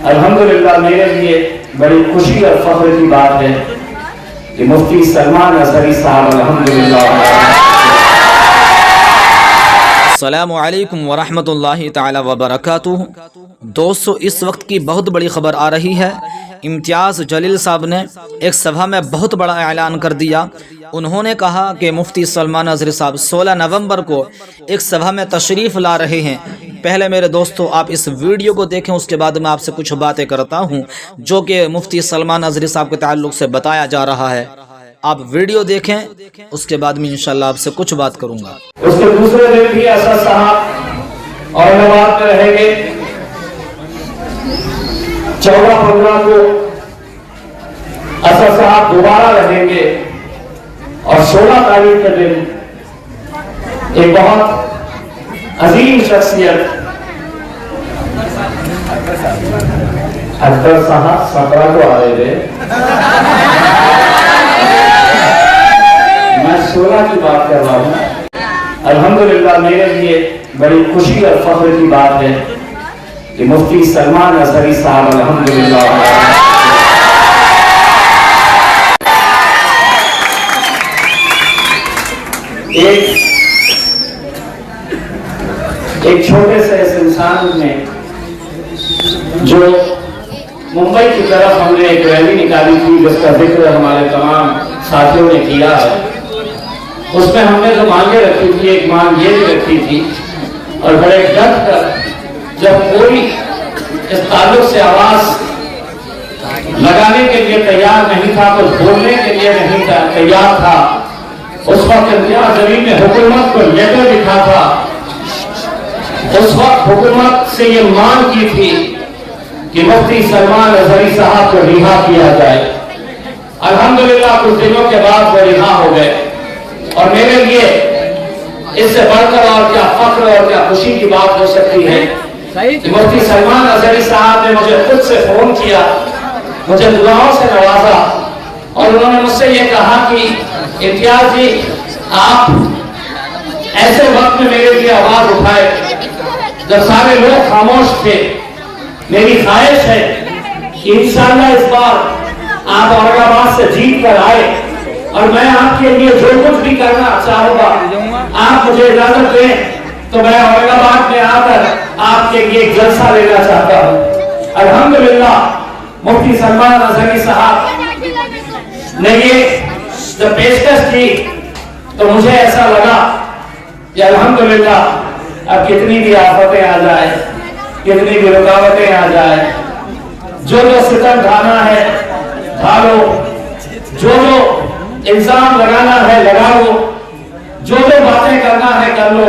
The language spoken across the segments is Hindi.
अल्हम्दुलिल्लाह मेरे लिए बड़ी खुशी और फख्र की बात है कि मुफ्ती सलमान अज़हरी साहब अल्हम्दुलिल्लाह। अस्सलामु अलैकुम वरहमतुल्लाहि ताला वबरकातुहू। दोस्तों, इस वक्त की बहुत बड़ी खबर आ रही है। इम्तियाज़ जलील साहब ने एक सभा में बहुत बड़ा ऐलान कर दिया। उन्होंने कहा कि मुफ्ती सलमान अज़हरी साहब 16 नवंबर को एक सभा में तशरीफ़ ला रहे हैं। पहले मेरे दोस्तों आप इस वीडियो को देखें, उसके बाद मैं आपसे कुछ बातें करता हूं जो कि मुफ्ती सलमान अज़हरी साहब के ताल्लुक़ से बताया जा रहा है। आप वीडियो देखें, उसके बाद में इंशाल्लाह आपसे कुछ बात करूंगा। उसके दूसरे दिन भी असद साहब औरंगाबाद में रहेंगे। 14-15 को असद साहब दोबारा रहेंगे और 16 तारीख के दिन एक बहुत अजीम शख्सियत अकबर साहब 17 को आ रहे थे, मैं 16 की बात कर रहा हूं। अल्हम्दुलिल्लाह मेरे लिए बड़ी खुशी और फख्र की बात है कि मुफ्ती सलमान अज़हरी साहब अल्हम्दुलिल्लाह एक छोटे से इस इंसान में जो मुंबई की तरफ हमने एक रैली निकाली थी जिसका जिक्र हमारे तमाम साथियों ने किया है। उसमें हमने जो मांगे रखी थी, एक मांग ये भी रखी थी और बड़े डट कर जब कोई इस ताल्लुक से आवाज लगाने के लिए तैयार नहीं था, कुछ बोलने के लिए नहीं था तैयार था, उस वक्त इम्तियाज़ जलील ने हुकूमत को लेटर लिखा था। उस वक्त हुकूमत से ये मांग की थी कि मुफ्ती सलमान अज़हरी साहब को रिहा किया जाए। अल्हम्दुलिल्लाह कुछ दिनों के बाद वो रिहा हो गए और मेरे लिए इससे बढ़कर और क्या फख्र और क्या खुशी की बात हो सकती है कि मुफ्ती सलमान अज़हरी साहब ने मुझे खुद से फोन किया, मुझे दुआओं से नवाजा और उन्होंने मुझसे ये कहा कि इम्तियाज़ जी आप ऐसे वक्त में मेरे लिए आवाज उठाए जब सारे लोग खामोश थे। मेरी ख्वाहिश है कि इंशाअल्लाह इस बार आप औरंगाबाद से जीत कर आए और मैं आपके लिए जो कुछ भी करना चाहूंगा, आप मुझे इजाजत दें तो मैं औरंगाबाद में आकर आपके लिए एक जलसा लेना चाहता हूं। अल्हम्दुलिल्लाह मुफ्ती सलमान अज़हरी साहब ने ये जब पेशकश की तो मुझे ऐसा लगा कि अल्हम्दुलिल्लाह अब कितनी भी आफतें आ जाए, कितनी भी रुकावटें आ जाए, जो सितम ढाना है ढालो, जो इल्जाम लगाना है लगा लो, जो बातें करना है कर लो।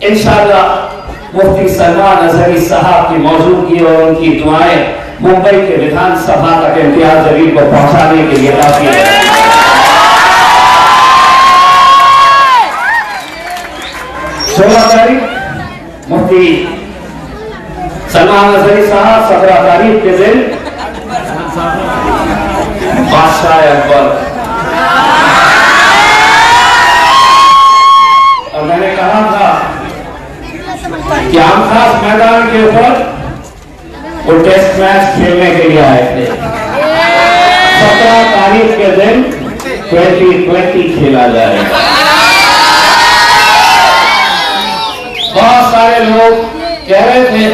इंशाअल्लाह मुफ्ती सलमान अज़हरी साहब की मौजूदगी और उनकी दुआएं मुंबई के विधानसभा तक इम्तियाज़ जलील को पहुंचाने के लिए काफी है। 16 तारीख मुफ्ती सलमान अज़हरी साहब, 17 तारीख के दिन बादशाह अकबर। और मैंने कहा था कि हम खास मैदान के ऊपर वो टेस्ट मैच खेलने के लिए आए थे। 17 तारीख के दिन 2020 खेला जाएगा। बहुत सारे लोग कह रहे थे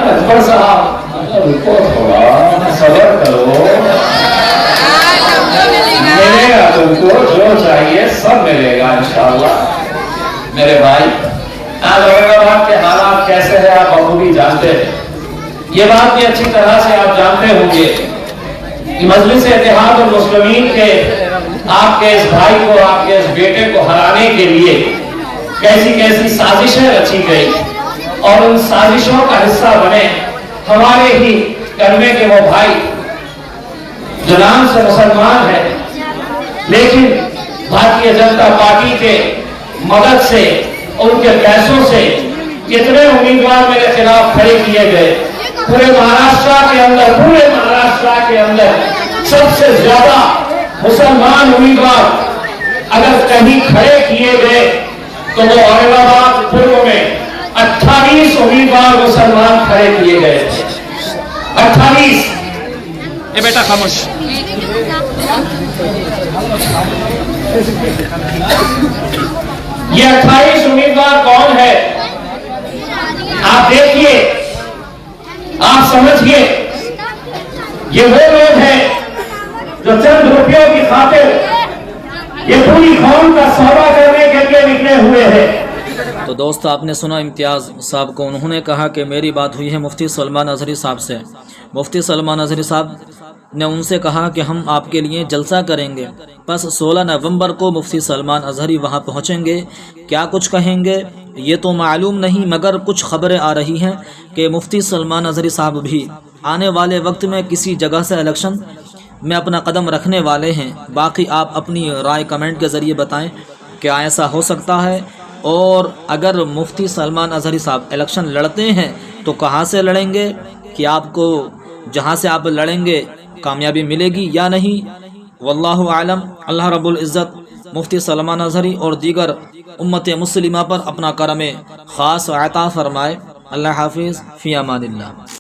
अकबर साहब रुको थोड़ा, सब्र करो, मिलेगा तुमको जो चाहिए सब मिलेगा इंशाअल्लाह। मेरे भाई आज औरंगाबाद के हालात कैसे हैं आप बखूबी जानते हैं। ये बात भी अच्छी तरह से आप जानते होंगे कि मजलिस इत्तेहाद और मुस्लिमीन के आपके इस भाई को, आपके इस बेटे को हराने के लिए कैसी कैसी साजिशें रची गई और उन साजिशों का हिस्सा बने हमारे ही कलमे के वो भाई जो नाम से मुसलमान है लेकिन भारतीय जनता पार्टी के मदद से, उनके पैसों से कितने उम्मीदवार मेरे खिलाफ खड़े किए गए। पूरे महाराष्ट्र के अंदर सबसे ज्यादा मुसलमान उम्मीदवार अगर कहीं खड़े किए गए तो वो औरंगाबाद पूर्व में 28 उम्मीदवार मुसलमान खड़े किए गए थे। 28 ए बेटा खामोश। ये 28 उम्मीदवार कौन है? आप देखिए, आप समझिए, ये वो लोग हैं जो चंद रुपयों की खातिर ये पूरी कौम का सौदा करने के लिए निकले हुए हैं। तो दोस्त आपने सुना इम्तियाज़ साहब को, उन्होंने कहा कि मेरी बात हुई है मुफ्ती सलमान अजहरी साहब से। मुफ्ती सलमान अजहरी साहब ने उनसे कहा कि हम आपके लिए जलसा करेंगे। बस 16 नवंबर को मुफ्ती सलमान अजहरी वहां पहुंचेंगे। क्या कुछ कहेंगे ये तो मालूम नहीं, मगर कुछ खबरें आ रही हैं कि मुफ्ती सलमान अजहरी साहब भी आने वाले वक्त में किसी जगह से इलेक्शन में अपना कदम रखने वाले हैं। बाकी आप अपनी राय कमेंट के ज़रिए बताएं, क्या ऐसा हो सकता है? और अगर मुफ्ती सलमान अजहरी साहब इलेक्शन लड़ते हैं तो कहाँ से लड़ेंगे? कि आपको जहाँ से आप लड़ेंगे कामयाबी मिलेगी या नहीं? वल्लाहु आलम। अल्लाह रब्बुल इज़्ज़त मुफ्ती सलमान अजहरी और दीगर उम्मत मुस्लिमा पर अपना करम ख़ास अता फरमाए। अल्लाह हाफिज़, फ़ी अमानिल्लाह।